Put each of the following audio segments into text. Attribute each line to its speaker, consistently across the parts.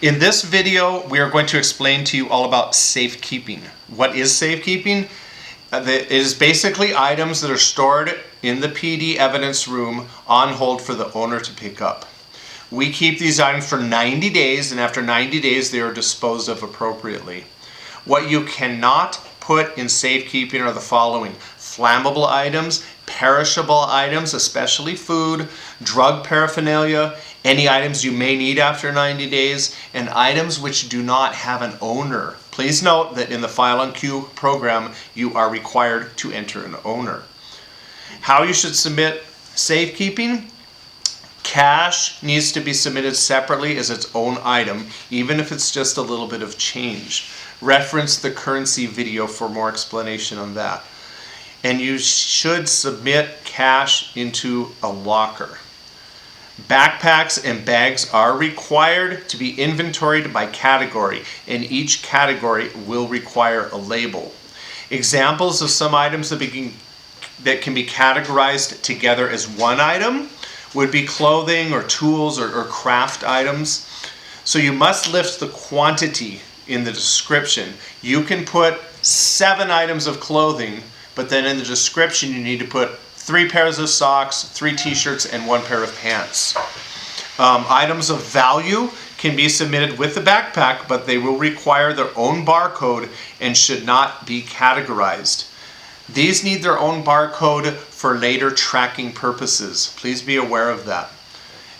Speaker 1: In this video, we are going to explain to you all about safekeeping. What is safekeeping? It is basically items that are stored in the PD evidence room on hold for the owner to pick up. We keep these items for 90 days, and after 90 days, they are disposed of appropriately. What you cannot put in safekeeping are the following: flammable items, perishable items, especially food, drug paraphernalia, any items you may need after 90 days, and items which do not have an owner. Please note that in the File on Cue program, you are required to enter an owner. How you should submit safekeeping? Cash needs to be submitted separately as its own item, even if it's just a little bit of change. Reference the currency video for more explanation on that. And you should submit cash into a locker. Backpacks and bags are required to be inventoried by category, and each category will require a label. Examples of some items that can be categorized together as one item would be clothing or tools or craft items. So you must list the quantity in the description. You can put 7 items of clothing, but then in the description you need to put 3 pairs of socks, 3 t-shirts, and 1 pair of pants. Items of value can be submitted with the backpack, but they will require their own barcode and should not be categorized. These need their own barcode for later tracking purposes. Please be aware of that.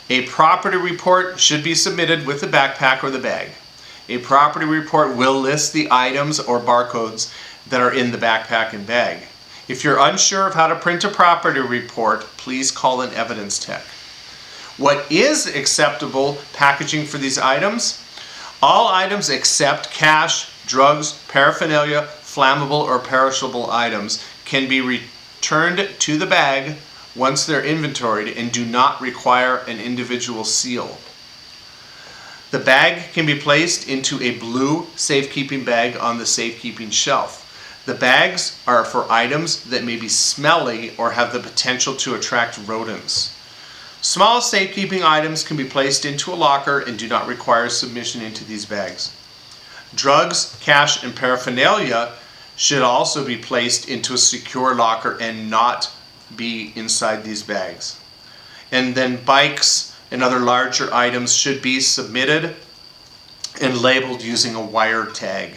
Speaker 1: A property report should be submitted with the backpack or the bag. A property report will list the items or barcodes that are in the backpack and bag. If you're unsure of how to print a property report, please call an evidence tech. What is acceptable packaging for these items? All items except cash, drugs, paraphernalia, flammable or perishable items can be returned to the bag once they're inventoried and do not require an individual seal. The bag can be placed into a blue safekeeping bag on the safekeeping shelf. The bags are for items that may be smelly or have the potential to attract rodents. Small safekeeping items can be placed into a locker and do not require submission into these bags. Drugs, cash, and paraphernalia should also be placed into a secure locker and not be inside these bags. And then bikes and other larger items should be submitted and labeled using a wire tag.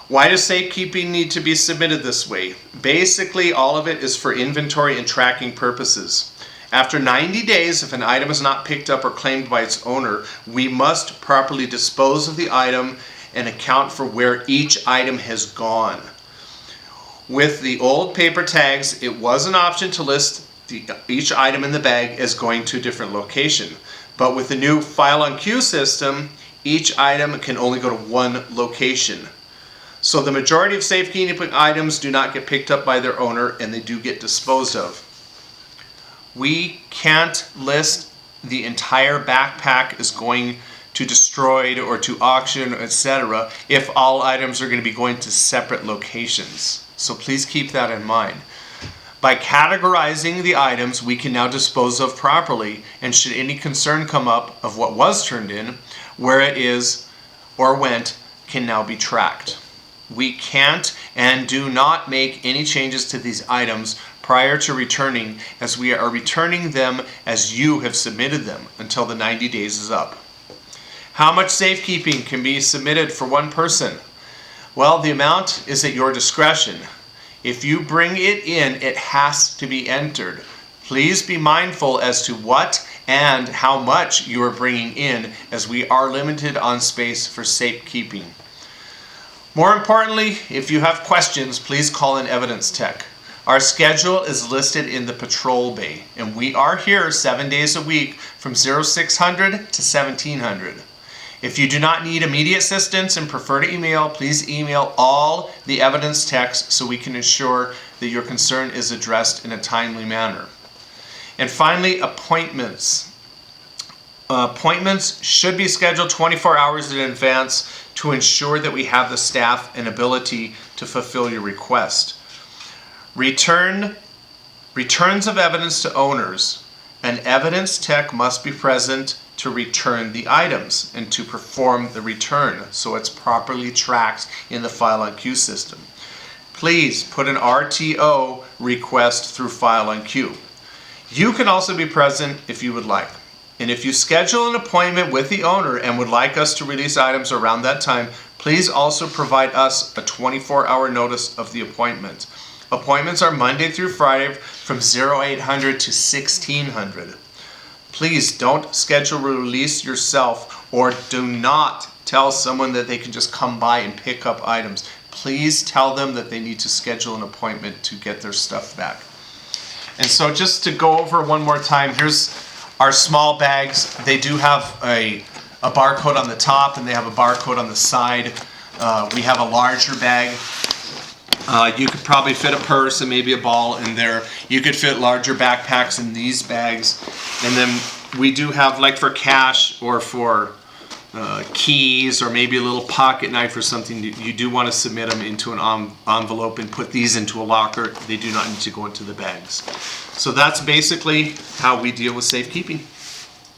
Speaker 1: Why does safekeeping need to be submitted this way? Basically, all of it is for inventory and tracking purposes. After 90 days, if an item is not picked up or claimed by its owner, we must properly dispose of the item and account for where each item has gone. With the old paper tags, it was an option to list each item in the bag as going to a different location. But with the new File on Cue system, each item can only go to one location. So the majority of safekeeping items do not get picked up by their owner, and they do get disposed of. We can't list the entire backpack as going to destroyed or to auction, etc., if all items are going to be going to separate locations. So please keep that in mind. By categorizing the items, we can now dispose of properly, and should any concern come up of what was turned in, where it is or went can now be tracked. We can't and do not make any changes to these items prior to returning, as we are returning them as you have submitted them until the 90 days is up. How much safekeeping can be submitted for one person? Well, the amount is at your discretion. If you bring it in, it has to be entered. Please be mindful as to what and how much you are bringing in, as we are limited on space for safekeeping. More importantly, if you have questions, please call an evidence tech. Our schedule is listed in the patrol bay, and we are here 7 days a week from 0600 to 1700. If you do not need immediate assistance and prefer to email, please email all the evidence techs so we can ensure that your concern is addressed in a timely manner. And finally, appointments. Appointments should be scheduled 24 hours in advance to ensure that we have the staff and ability to fulfill your request. Returns of evidence to owners. An evidence tech must be present to return the items and to perform the return so it's properly tracked in the File on Queue system. Please put an RTO request through File on Queue. You can also be present if you would like. And if you schedule an appointment with the owner and would like us to release items around that time, please also provide us a 24-hour notice of the appointment. Appointments are Monday through Friday from 0800 to 1600. Please don't schedule a release yourself, or do not tell someone that they can just come by and pick up items. Please tell them that they need to schedule an appointment to get their stuff back. And so just to go over one more time, here's our small bags. They do have a barcode on the top and they have a barcode on the side. We have a larger bag. You could probably fit a purse and maybe a ball in there. You could fit larger backpacks in these bags. And then we do have, like for cash or for keys or maybe a little pocket knife or something, you do want to submit them into an envelope and put these into a locker. They do not need to go into the bags. So that's basically how we deal with safekeeping.